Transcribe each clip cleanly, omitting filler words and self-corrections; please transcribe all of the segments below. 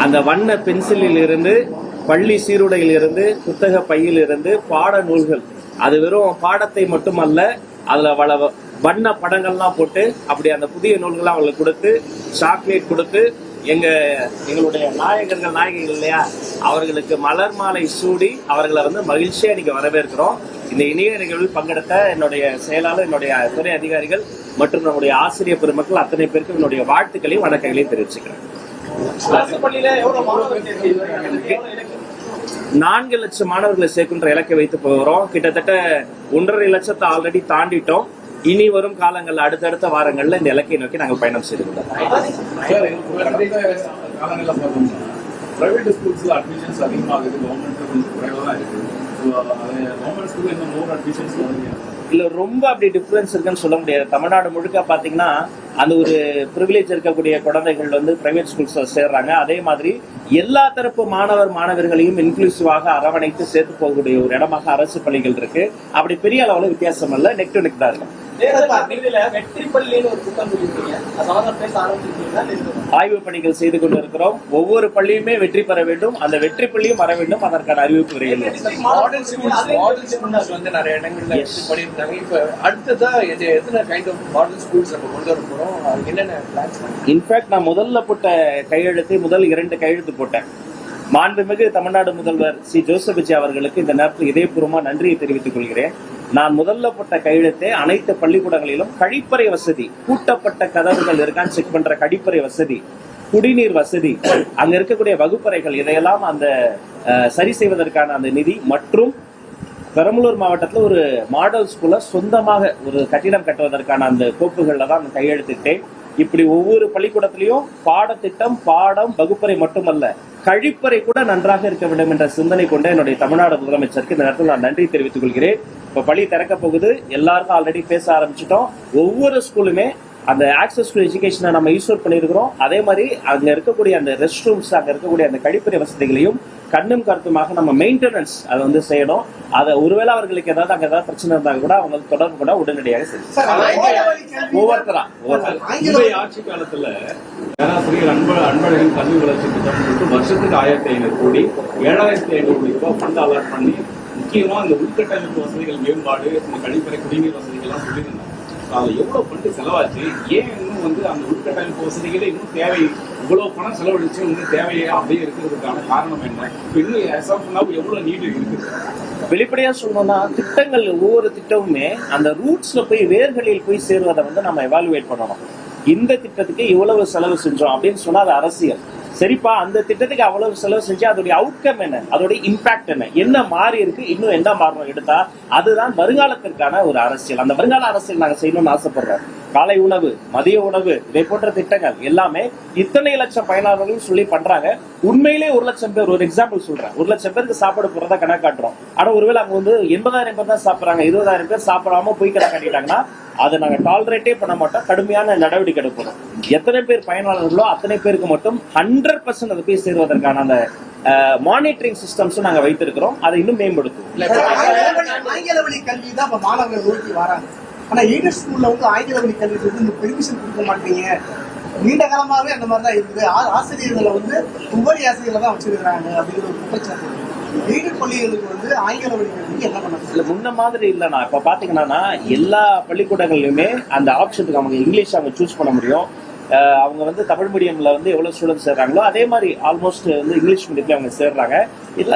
அந்த வண்ண பென்சிலில் இருந்து, பள்ளி சீருடையில் இருந்து, புத்தக பையில் இருந்து, பாட நூல்கள், அது வெறும் பாடத்தை மட்டுமல்ல, அதுல வண்ண படங்கள்லாம் போட்டு அப்படி அந்த புதிய நூல்கள்லாம் அவங்களுக்கு கொடுத்து, சாக்லேட் கொடுத்து, எங்களுடைய நாயகர்கள் நாயகிகள் இல்லையா, அவர்களுக்கு மலர் மாலை சூடி அவர்களை மகிழ்ச்சியா இன்னைக்கு வரவேற்கிறோம். இந்த இணைய நிகழ்வில் பங்கெடுத்த என்னுடைய செயலாளர், என்னுடைய துறை அதிகாரிகள் மற்றும் நம்முடைய ஆசிரியர் பெருமக்கள் அத்தனை பேருக்கு என்னுடைய வாழ்த்துக்களையும் வணக்கங்களையும் தெரிவிச்சுக்கிறேன். 4 லட்சம் மாணவர்களை சேர்க்கின்ற இலக்கை வைத்து போகிறோம். கிட்டத்தட்ட 1.5 லட்சத்தை ஆல்ரெடி தாண்டிட்டோம். இனி வரும் காலங்கள் அடுத்தடுத்த வாரங்கள்ல இந்த இலக்கை நோக்கி நாங்கள் பயணம் செய்துள்ளோம். இல்ல ரொம்ப அப்படி டிஃபரன்ஸ் இருக்குன்னு சொல்ல முடியாது. தமிழ்நாடு முழுக்க பாத்தீங்கன்னா அந்த ஒரு பிரிவிலேஜ் இருக்கக்கூடிய குழந்தைகள் பிரைவேட் ஸ்கூல்ஸ்ல சேர்றாங்க. அதே மாதிரி எல்லா தரப்பு மாணவர்களையும் இன்க்ளூசிவாக அரவணைத்து சேர்த்து போகக்கூடிய ஒரு இடமாக அரசு பள்ளிகள் இருக்கு. அப்படி பெரிய அளவுல வித்தியாசம் இல்ல, நெக் டு நெக் தான் இருக்கும். ஆய்வு பணிகள் செய்து கொண்டிருக்கிறோம். ஒவ்வொரு பள்ளியுமே வெற்றி பெற வேண்டும், அந்த வெற்றி பள்ளியும் வர வேண்டும். அதற்கான அறிவிப்பு விரைவில் நிறைய இடங்கள்ல பண்ணிருக்காங்க. இப்ப அடுத்ததா எத்தனை கைண்ட் ஆஃப் மாடல் ஸ்கூல்ஸ் நம்ம கொண்டு வர போறோம், என்னென்ன பிளான்ஸ்? இன்ஃபேக்ட் நான் முதல்ல போட்ட கையெழுத்து, முதல் 2 கையெழுத்து போட்டேன். மாண்புமிகு தமிழ்நாடு முதல்வர் சி. ஜோசப் விஜய் அவர்களுக்கு இந்த நேரத்தில் இதயபூர்வமா நன்றியை தெரிவித்துக் கொள்கிறேன். நான் முதல்ல போட்ட கையெழுத்தை அனைத்து பள்ளிக்கூடங்களிலும் கழிப்பறை வசதி, பூட்டப்பட்ட கதவுகள் இருக்கான்னு செக் பண்ற கழிப்பறை வசதி, குடிநீர் வசதி, அங்க இருக்கக்கூடிய வகுப்பறைகள், இதையெல்லாம் அந்த சரி செய்வதற்கான அந்த நிதி மற்றும் பெரம்பலூர் மாவட்டத்தில் ஒரு மாடல் ஸ்கூல்ல சொந்தமாக ஒரு கட்டிடம் கட்டுவதற்கான அந்த கோப்புகள்ல தான் கையெழுத்திட்டேன். இப்படி ஒவ்வொரு பள்ளிக்கூடத்திலையும் பாடத்திட்டம், பாடம், வகுப்பறை மட்டுமல்ல, கழிப்பறை கூட நன்றாக இருக்க வேண்டும் என்ற சிந்தனை கொண்ட என்னுடைய தமிழ்நாடு முதலமைச்சருக்கு இந்த நேரத்தில் நான் நன்றி தெரிவித்துக் கொள்கிறேன். இப்ப பள்ளி திறக்க போகுது, எல்லாருக்கும் ஆல்ரெடி பேச ஆரம்பிச்சிட்டோம். ஒவ்வொரு ஸ்கூலுமே அந்த ஆக்சஸ் டு எஜுகேஷனை நம்ம யூஸ் பண்ணியிருக்கிறோம். அதே மாதிரி அங்க இருக்கக்கூடிய அந்த ரெஸ்ட் ரூம்ஸ், அங்க இருக்கக்கூடிய அந்த கழிப்பறை வசதிகளையும் கண்ணும் கருத்துமாக நம்ம மெயின்டெனன்ஸ் அதை செய்யணும். அதை ஒருவேளை அவர்களுக்கு அங்க ஏதாவது பிரச்சனை இருந்தாங்க கூட அவங்க தொடர்பு கூட உடனடியாக செய்யும். ஒவ்வொருத்தரா ஆட்சி காலத்துல பேராசிரியர் அன்பழகன் கல்வி வளர்ச்சி திட்டம் வருஷத்துக்கு 1500 கோடி 7500 கோடி ரூபாய் ஃபண்ட் அலாட் பண்ணி முக்கியமா இந்த உள்கட்டமைப்பு வசதிகள் மேம்பாடு, இந்த கழிப்பறை, குடிநீர் வசதிகள்லாம் சொல்லியிருந்தாங்க. அதுல எவ்வளவு ஃபண்ட் செலவாச்சு, ஏன் இன்னும் அந்த உள்கட்டமைப்பு வசதிகளே இன்னும் தேவை, இவ்வளவு பணம் செலவழிச்சு இன்னும் தேவையே அப்படியே இருக்கிறதுக்கான காரணம் என்ன? இன்னும் எவ்வளவு நீடு இருக்குது? வெளிப்படையா சொல்லணும்னா திட்டங்கள், ஒவ்வொரு திட்டமுமே அந்த ரூட்ஸ்ல போய், வேர்களில் போய் சேருவதை நம்ம எவாலுவேட் பண்ணணும். இந்த திட்டத்துக்கு இவ்வளவு செலவு செஞ்சோம் அப்படின்னு சொன்னா அது அரசியல். சரிப்பா, அந்த திட்டத்துக்கு அவ்வளவு செலவு செஞ்சு அதோடைய அவுட்கம் என்ன, அதோடைய இம்பாக்ட் என்ன மாறி இருக்கு, இன்னும் என்ன மாறணும் எடுத்தா அதுதான் வருங்காலத்திற்கான ஒரு அரசியல். அந்த வருங்கால அரசியல் நாங்க செய்யணும்னு ஆசைப்படுறோம். காலை உணவு, மதிய உணவு, இதை போன்ற திட்டங்கள் எல்லாமே இத்தனை லட்சம் பயனாளர்கள் சொல்லி பண்றாங்க. உண்மையிலே 1 லட்சம் பேர், ஒரு எக்ஸாம்பிள் சொல்றேன், 1 லட்சம் பேருக்கு சாப்பாடு போறதா கணக்காட்டுறோம். ஆனா ஒருவேளை அங்க 80,000 பேர் தான் சாப்பிடுறாங்க, 20,000 பேர் சாப்பிடாம போய் கணக்காட்டிட்டாங்கன்னா அதை நாங்க டாலரேட்டே பண்ண மாட்டோம், கடுமையான நடவடிக்கை எடுப்போம். எத்தனை பேர் பயனாளர்களோ அத்தனை பேருக்கு மட்டும் 100% அதை போய் சேருவதற்கான அந்த மானிட்டரிங் சிஸ்டம்ஸும் நாங்க வைத்திருக்கிறோம். அதை இன்னும் மேம்படுத்தும். ஆங்கில வழி கல்வி தான் இப்ப மாணவர்கள் நோக்கி வராங்க. ஆனா எய்டட் ஸ்கூல்ல ஆங்கில வழி கல்விக்கு இந்த பெர்மிஷன் கொடுக்க மாட்டீங்க. நீண்ட காலமாகவே அந்த மாதிரிதான் இருக்குது. ஆசிரியர்களை உபரி ஆசிரியர்களை தான் வச்சிருக்கிறாங்க அப்படிங்கிற ஒரு குற்றச்சாட்டு. எய்டட் பள்ளிகளுக்கு ஆங்கில வழி கல்விக்கு என்ன பண்ணாங்க? இல்ல முன்ன மாதிரி இல்லைண்ணா. இப்ப பாத்தீங்கன்னா எல்லா பள்ளிக்கூடங்கள்லயுமே அந்த ஆப்ஷனுக்கு அவங்க இங்கிலீஷ் அவங்க சூஸ் பண்ண முடியும். அவங்க தமிழ் மீடியம்ல எவ்வளவு ஸ்டூடெண்ட்ஸ் சேர்றாங்களோ அதே மாதிரி ஆல்மோஸ்ட் இங்கிலீஷ் மீடியத்துல அவங்க சேர்றாங்க.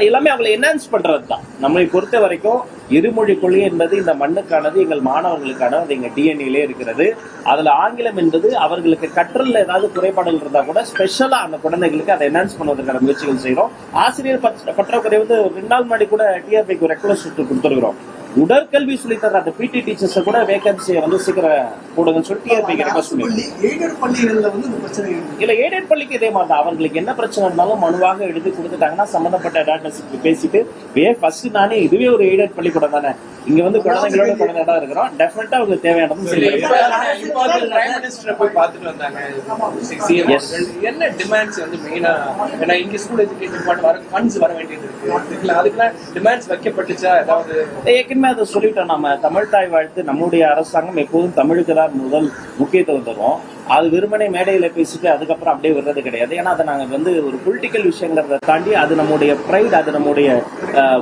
எல்லாமே அவங்களை என்ஹான்ஸ் பண்றது தான். நம்மளை பொறுத்த வரைக்கும் இருமொழி கொள்கை என்பது இந்த மண்ணுக்கானது, எங்கள் மாணவர்களுக்கானது, அது எங்க டிஎன்ஏலே இருக்கிறது. அதுல ஆங்கிலம் என்பது அவர்களுக்கு கற்றல் ஏதாவது குறைபாடுகள் இருந்தா கூட ஸ்பெஷலா அந்த குழந்தைகளுக்கு அதை என்ஹான்ஸ் பண்ணுவதற்கான முயற்சிகள் செய்யறோம். ஆசிரியர் பற்றாக்குறை 2 நாள் முன்னாடி கூட டிஆர்பிக்கு ரெக்வஸ்ட் கொடுத்துருக்கிறோம். உடற்கல்வி சொல்லி தர அந்த பிடி டீச்சர்ஸ் கூட வேகன்சியை சீக்கிரம் போடுங்கன்னு சொல்லி டிஆர்பிக்கு ரெக்வஸ்ட் இல்ல. எய்டட் பள்ளிக்கு இதே மாதிரி தான். அவங்களுக்கு என்ன பிரச்சனை இருந்தாலும் மனுவாக எழுதி கொடுத்துட்டாங்கன்னா சம்பந்தப்பட்ட டாக்டர்ஸ் பேசிட்டு ஃபர்ஸ்ட் நானே இதுவே ஒரு எய்டட் பள்ளிக்கூடம் தானே, இங்க குழந்தைங்களோட குழந்தைகளா இருக்கிறோம், டெஃபினட்டா அவங்களுக்கு தேவையானது போய் பார்த்துட்டு வந்தாங்க. என்ன டிமாண்ட்ஸ் மெயினா, ஏன்னா இங்க ஸ்கூல் எஜுகேஷன் வர ஃபண்ட்ஸ் வர வேண்டியது இருக்கு, அதுக்கெல்லாம் டிமாண்ட்ஸ் வைக்கப்பட்டுச்சா? ஏதாவது எப்பயுமே அதை சொல்லிட்டோம். நம்ம தமிழ் தாய் வாழ்த்து, நம்மளுடைய அரசாங்கம் எப்போதும் தமிழுக்கு தான் முதல் முக்கியத்துவம் தரும். அது வெறுமனே மேடையில பேசிட்டு அதுக்கப்புறம் அப்படியே விடுறது கிடையாது. ஏன்னா அதை நாங்கள் வந்து ஒரு பொலிட்டிக்கல் விஷயங்கிறத தாண்டி அது நம்முடைய ப்ரைட், அது நம்முடைய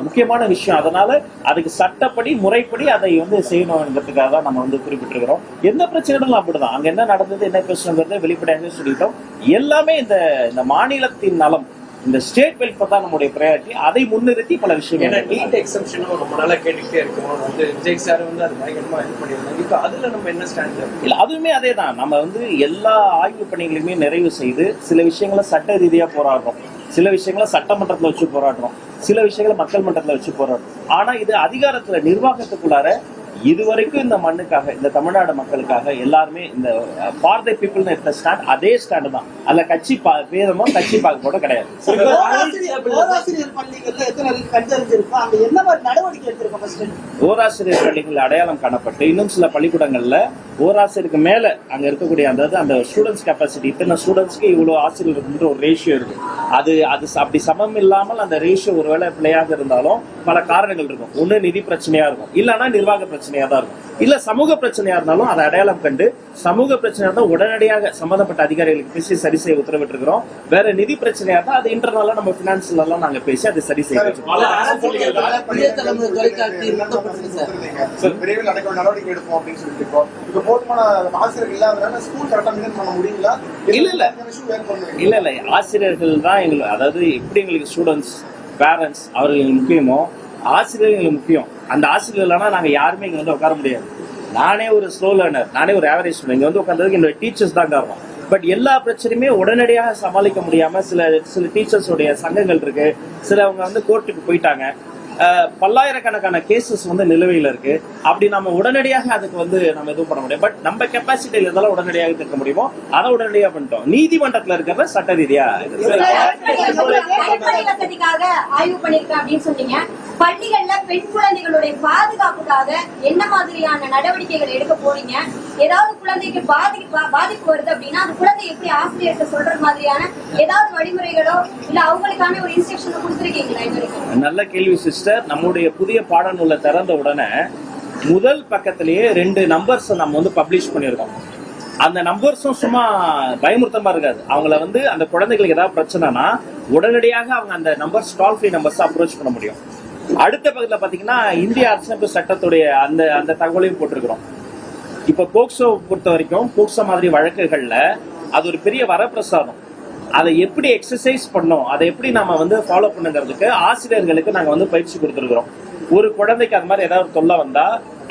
முக்கியமான விஷயம். அதனால அதுக்கு சட்டப்படி முறைப்படி அதை வந்து செய்யணுங்கிறதுக்காக தான் நம்ம வந்து குறிப்பிட்டிருக்கிறோம். எந்த பிரச்சனைகளும் அப்படிதான், அங்க என்ன நடந்தது என்ன பேசணுங்கிறத வெளிப்படையாக சொல்லிட்டோம். எல்லாமே இந்த மாநிலத்தின் நலம், இந்த ஸ்டேட் வெல்ஃபேர் தான் நம்முடைய ப்ரையாரிட்டி. அதை முன்னிறுத்தி பல விஷயங்கள். ஏன்னா நீட் எக்ஸம்ஷனும் ரொம்ப நாளா கேட்டுக்கிட்டே இருக்கோம். வந்து விஜய் சார் வந்து அது பயங்கரமா இது பண்ணியிருந்தாங்க. இப்போ அதுல நம்ம என்ன ஸ்டாண்ட்? இல்ல, அதுவுமே அதே தான். நம்ம வந்து எல்லா ஆய்வு பணிகளையுமே நிறைவு செய்து சில விஷயங்களை சட்ட ரீதியா போராடுறோம், சில விஷயங்களை சட்டமன்றத்துல வச்சு போராடுறோம், சில விஷயங்களை மக்கள் மன்றத்துல வச்சு போராடுறோம். ஆனா இது அதிகாரத்துல நிர்வாகத்துக்குள்ளார இதுவரைக்கும் இந்த மண்ணுக்காக, இந்த தமிழ்நாடு மக்களுக்காக எல்லாருமே இந்த ஃபார் தி பீப்புள்னு எடுத்த ஸ்டாண்ட் அதே ஸ்டாண்டு தான். அதுல கட்சி பேதமோ கட்சி பாகுபாடோ கிடையாது. ஓராசிரியர் பள்ளிகள்ல எத்தனை கண்டறிஞ்சிருக்கோம், அங்க என்ன மாதிரி நடவடிக்கை எடுத்திருக்கோம்? ஓராசிரியர் பள்ளிகள் அடையாளம் காணப்பட்டு இன்னும் சில பள்ளிக்கூடங்கள்ல ஓராசிரியருக்கு மேல அங்க இருக்கக்கூடிய அந்த ஸ்டூடெண்ட்ஸ் கெப்பாசிட்டி, இத்தனை ஸ்டூடெண்ட்ஸ்க்கு இவ்வளவு ஆசிரியர் ஒரு ரேஷியோ இருக்கு. அது அப்படி சமம் இல்லாமல் அந்த ரேஷியோ ஒருவேளை பிள்ளையாக இருந்தாலும் பல காரணங்கள் இருக்கும். ஒண்ணு நிதி பிரச்சனையா இருக்கும், இல்லைன்னா நிர்வாக பிரச்சனையா தான் இருக்கும், இல்ல சமூக பிரச்சனையா இருந்தாலும் அதை அடையாளம் கண்டு சமூக பிரச்சனையா இருந்தால் உடனடியாக சம்பந்தப்பட்ட அதிகாரிகளுக்கு பேசி சரி செய்ய உத்தரவிட்டு இருக்கிறோம். வேற நிதி பிரச்சனையா இருந்தால் அது இன்டர்னலா நம்ம பினான்ஸ்ல எல்லாம் நாங்க பேசி அதை சரி செய்ய விரைவில் அடைக்க நடவடிக்கை எடுப்போம் அப்படின்னு சொல்லிட்டு போதுமான ஆசிரியர்கள் இல்லாதனால ஸ்கூல் கரெக்டா மெயின்டைன் பண்ண முடியல. இல்ல ஆசிரியர்கள் தான் எங்களுக்கு, அதாவது எப்படி எங்களுக்கு ஸ்டூடெண்ட்ஸ் பேரண்ட்ஸ் அவர்களுக்கு முக்கியமோ ஆசிரியர்கள் எங்களுக்கு முக்கியம். அந்த ஆசிரியர் இல்லைன்னா நாங்க யாருமே இங்க வந்து உட்கார முடியாது. நானே ஒரு ஸ்லோ லேர்னர், நானே ஒரு ஆவரேஜ் ஸ்டூடெண்ட், இங்க வந்து உட்கார்ந்ததுக்கு என்னோட டீச்சர்ஸ் தான் காரணம். பட் எல்லா பிரச்சனையுமே உடனடியாக சமாளிக்க முடியாம சில டீச்சர்ஸோடைய சங்கங்கள் இருக்கு, சிலவங்க வந்து கோர்ட்டுக்கு போயிட்டாங்க. பல்லாயிரக்கணக்கான கேசஸ் வந்து நிலுவையில் இருக்கு. அப்படி நம்ம உடனடியாக அதுக்கு வந்து நம்ம எதுவும் பண்ண முடியும். பட் நம்ம கெப்பாசிட்டியில் இருந்தாலும் உடனடியாக தீர்க்க முடியுமோ அதை உடனடியாக பண்ணிட்டோம். நீதிமன்றத்தில் இருக்கிறத சட்ட ரீதியா ஆய்வு பண்ணிருக்கேன் அப்படின்னு சொன்னீங்க. பள்ளிகள்ல பெண் குழந்தைகளுடைய பாதுகாப்புக்காக என்ன மாதிரியான நடவடிக்கைகள் எடுக்க போறீங்க? ஏதாவது குழந்தைக்கு பாதிப்பு வருது அப்படின்னா அந்த குழந்தை எப்படி ஆசிரியர்கிட்ட சொல்ற மாதிரியான ஏதாவது வழிமுறைகளோ இல்ல அவங்களுக்கான ஒரு இன்ஸ்ட்ரக்ஷனோ கொடுத்திருக்கீங்களா இது வரைக்கும்? நல்ல கேள்வி சிஸ்டர். நம்முடைய புதிய பாடநூலை திறந்த உடனே முதல் பக்கத்திலேயே 2 நம்பர்ஸ் நம்ம வந்து பப்ளிஷ் பண்ணியிருக்கோம். அந்த நம்பர்ஸும் சும்மா பயமுறுத்தமா இருக்காது. அவங்கள வந்து அந்த குழந்தைகளுக்கு ஏதாவது பிரச்சனைனா உடனடியாக அவங்க அந்த நம்பர்ஸ் கால் ஃப்ரீ நம்பர்ஸ் அப்ரோச் பண்ண முடியும். அடுத்த பக்கத்துல பாத்தீங்கன்னா இந்திய அரசியலமைப்பு சட்டத்துடைய அந்த தகவலையும் போட்டிருக்கிறோம். இப்ப போக்சோ பொறுத்த வரைக்கும் போக்சோ மாதிரி வழக்குகள்ல அது ஒரு பெரிய வரப்பிரசாதம். அதை எப்படி எக்ஸசைஸ் பண்ணோம், அதை எப்படி நாம வந்து ஃபாலோ பண்ணுங்கிறதுக்கு ஆசிரியர்களுக்கு நாங்க வந்து பயிற்சி கொடுத்துருக்கிறோம். ஒரு குழந்தைக்கு அது மாதிரி ஏதாவது தொல்லை வந்தா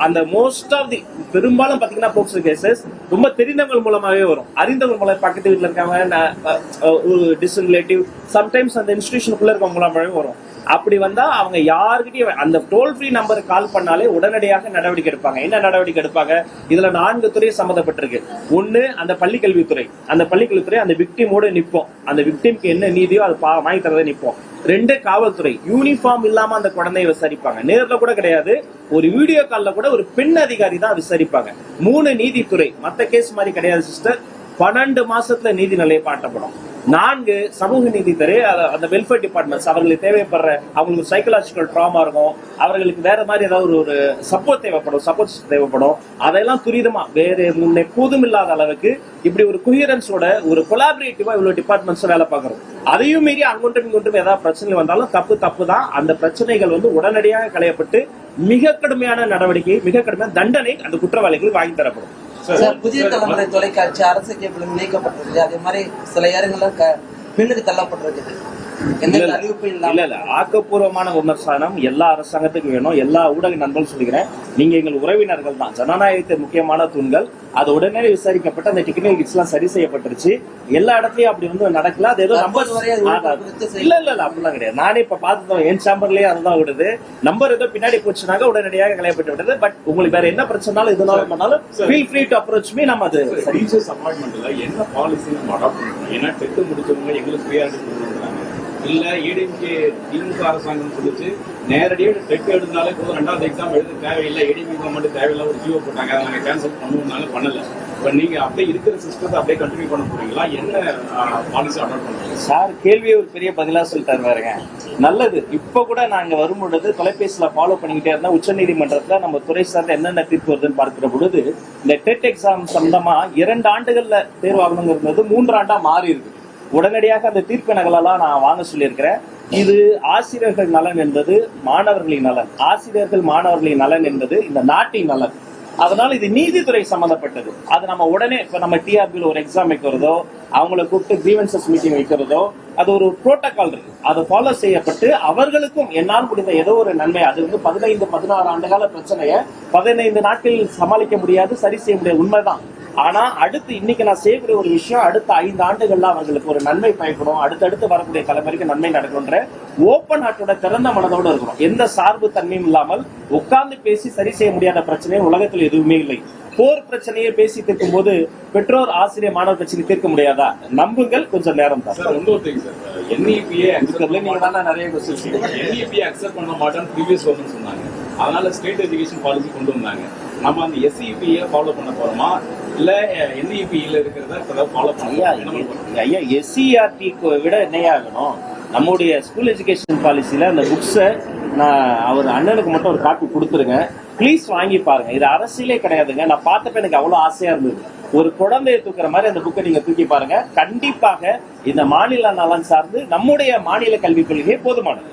அந்த மோஸ்ட் ஆஃப் தி பெரும்பாலும் பாத்தீங்கன்னா போக்சோ கேசஸ் ரொம்ப தெரிந்தவங்க மூலமாவே வரும். அறிந்தவங்க மூலம் பக்கத்து வீட்டுல இருக்காங்க, ஒரு டிஸ்டன்ட் ரிலேட்டிவ், சம்டைம்ஸ் அந்த இன்ஸ்டிடியூஷனுக்குள்ள இருக்கவங்க மூலமாவே வரும். அப்படி வந்தா அவங்க யாருக்கிட்டையும் அந்த டோல் ஃப்ரீ நம்பருக்கு கால் பண்ணாலே உடனடியாக நடவடிக்கை எடுப்பாங்க. என்ன நடவடிக்கை எடுப்பாங்க? இதுல 4 துறை சம்பந்தப்பட்டிருக்கு. ஒண்ணு அந்த பள்ளிக்கல்வித்துறை, அந்த விக்டிமோட நிற்போம், அந்த விக்டிம்க்கு என்ன நீதியோ அது வாங்கி தரதை நிற்போம். 2 காவல்துறை, யூனிஃபார்ம் இல்லாம அந்த குழந்தைய விசாரிப்பாங்க, நேர்ல கூட கிடையாது, ஒரு வீடியோ கால்ல கூட ஒரு பெண் அதிகாரி தான் விசாரிப்பாங்க. 3 நீதித்துறை, மத்த கேஸ் மாதிரி கிடையாது சிஸ்டர், 12 மாசத்துல நீதி நிலைப்பாட்டப்படும். 4 சமூக நீதித்துறை, அந்த வெல்ஃபேர் டிபார்ட்மெண்ட்ஸ், அவர்களுக்கு தேவைப்படுற அவங்களுக்கு சைக்கலாஜிக்கல் ட்ராமா இருக்கும், அவர்களுக்கு வேற மாதிரி ஏதாவது ஒரு சப்போர்ட் தேவைப்படும். அதெல்லாம் துரிதமா வேற எப்போதும் இல்லாத அளவுக்கு இப்படி ஒரு குஹியரன்ஸோட ஒரு கொலாபரேட்டிவா இவ்வளவு டிபார்ட்மெண்ட்ஸ் வேலை பார்க்கறோம். அதையும் மீறி அங்கொன்றும் இங்கொன்றும் ஏதாவது பிரச்சனை வந்தாலும் தப்பு தான். அந்த பிரச்சனைகள் வந்து உடனடியாக களையப்பட்டு மிக கடுமையான நடவடிக்கை, மிக கடுமையான தண்டனை அந்த குற்றவாளிகள் வாங்கி தரப்படும். புதிய தலைமுறை தொலைக்காட்சி அரசு கேபிள் நீக்கப்பட்டிருக்கு. அதே மாதிரி சில இடங்கள்ல பின்னுக்கு தள்ளப்பட்டிருக்குது. இல்ல ஆக்கப்பூர்வமான விமர்சனம் எல்லா அரசாங்கத்துக்கும் வேணும். எல்லா ஊடக நண்பர்கள் சொல்லிக்கிறேன், நீங்க எங்கள் உறவினர்கள் தான், ஜனநாயகத்தின் முக்கியமான தூண்கள். அது உடனே விசாரிக்கப்பட்டு அந்த டெக்னிக்கல்ஸ் எல்லாம் சரி செய்யப்பட்டுருச்சு. எல்லா இடத்துலயும் அப்படி வந்து நடக்கல. அது ஏதோ நம்பர் இல்ல அப்படிலாம் கிடையாது. நானே இப்ப பார்த்துட்டோம், என் சாம்பர்லயே அதுதான் விடுது. நம்பர் ஏதோ பின்னாடி போச்சுனாக்க உடனடியாக களையப்பட்டு விடுது. பட் உங்களுக்கு வேற என்ன பிரச்சனாலும் எதுனாலும் பண்ணாலும் feel free to approach me. நம்ம அது டீச்சர்ஸ் அப்பாயின்மெண்ட்ல என்ன பாலிசி நம்ம அடாப்ட் பண்ணணும்? ஏன்னா 10th முடிச்சவங்க எங்களுக்கு ஃப்ரீயாரிட்டி கொடுக்குறாங்க. இல்ல ஏடிஎம்கே திமுக அரசாங்கம் சொல்லிச்சு நேரடியாக டெட் எழுதினாலே போதும், 2வது எக்ஸாம் எழுத தேவையில்லை, ஏடிஎம்கே மட்டும் தேவையில்லை ஒரு ஜியோ போட்டாங்க, அதை நாங்கள் கேன்சல் பண்ணுவோம்னாலும் பண்ணல. இப்ப நீங்க அப்படியே இருக்கிற சிஸ்டத்தை அப்படியே கண்டினியூ பண்ண போறீங்களா? என்ன பாலிசி அடாப்ட் பண்றீங்க? சார் கேள்வியே ஒரு பெரிய பதிலா சொல்லிட்டாரு பாருங்க. நல்லது. இப்ப கூட நாங்க வரும் பொழுது தொலைபேசியில ஃபாலோ பண்ணிக்கிட்டே இருந்தா உச்சநீதிமன்றத்துல நம்ம துறை சார்ந்த என்னென்ன தீர்ப்பு வருதுன்னு பார்க்கிற பொழுது இந்த டெட் எக்ஸாம் சம்பந்தமா 2 ஆண்டுகள்ல தேர்வாகணுங்கிறது 3 ஆண்டா மாறி இருக்கு. உடனடியாக அந்த தீர்ப்பு நகலெல்லாம் நான் வாங்க சொல்லியிருக்கிறேன். இது ஆசிரியர்கள் நலன் என்பது மாணவர்களின் நலன், ஆசிரியர்கள் மாணவர்களின் நலன் என்பது இந்த நாட்டின் நலன். அதனால இது நீதித்துறை சம்பந்தப்பட்டது. அது நம்ம உடனே இப்ப நம்ம டிஆர்பியில் ஒரு எக்ஸாம் வைக்கிறதோ, அவங்களை கூப்பிட்டு கிரீவன்சஸ் மீட்டிங் வைக்கிறதோ, அது ஒரு புரோட்டோகால் இருக்கு. அது ஃபாலோ செய்யப்பட்டு அவர்களுக்கும் என்னால் முடிந்த ஏதோ ஒரு நன்மை, அது 15-16 ஆண்டுகால பிரச்சனையை 15 நாட்களில் சமாளிக்க முடியாது, சரி செய்ய முடியாது, உண்மைதான். ஆனா அடுத்து இன்னைக்கு நான் செய்யக்கூடிய ஒரு விஷயம் அடுத்த 5 ஆண்டுகள்ல அவர்களுக்கு ஒரு நன்மை பயப்படும், அடுத்தடுத்து வரக்கூடிய தலைமுறைக்கு நன்மை நடக்கும்ன்ற ஓப்பன் ஹார்ட்டோட திறந்த மனதோடு இருக்கிறோம். எந்த சார்பு தன்மையும் இல்லாமல் உட்கார்ந்து பேசி சரி செய்ய முடியாத பிரச்சனை உலகத்தில் எதுவுமே இல்லை. போர் பிரச்சனையை பேசி தீர்க்கும் போது பெற்றோர் ஆசிரியர் மாணவர் பிரச்சனை தீர்க்க முடியாதா? நம்புங்கள், கொஞ்சம் நேரம் தான். சார் இன்னொரு திங் சார், NEPA நீங்க தானே நிறைய கொஸ்டின் NEPA அக்செப்ட் பண்ண மாட்டேன்னு ப்ரீவியஸ் கவர்மெண்ட் சொன்னாங்க. அதனால ஸ்டேட் எஜுகேஷன் பாலிசி கொண்டு வந்தாங்க. நம்ம அந்த SEPA ஃபாலோ பண்ண போறோமா இல்ல NEPA இருக்கிறத ஃபாலோ பண்ணலாம்? ஐயா SCERT விட என்னையாகணும்? நம்முடைய ஸ்கூல் எஜுகேஷன் பாலிசியில அந்த புக்ஸை நான் அவர் அண்ணனுக்கு மட்டும் ஒரு காப்பி கொடுத்துருங்க, ப்ளீஸ் வாங்கி பாருங்க. இது அரசியலே கிடையாதுங்க. நான் பார்த்தப்ப எனக்கு அவ்வளவு ஆசையா இருந்தது. ஒரு குழந்தையை தூக்குற மாதிரி அந்த புக்கை நீங்க தூக்கி பாருங்க. கண்டிப்பாக இந்த மாநில நலன் சார்ந்து நம்முடைய மாநில கல்விக் கொள்கையே போதுமானது.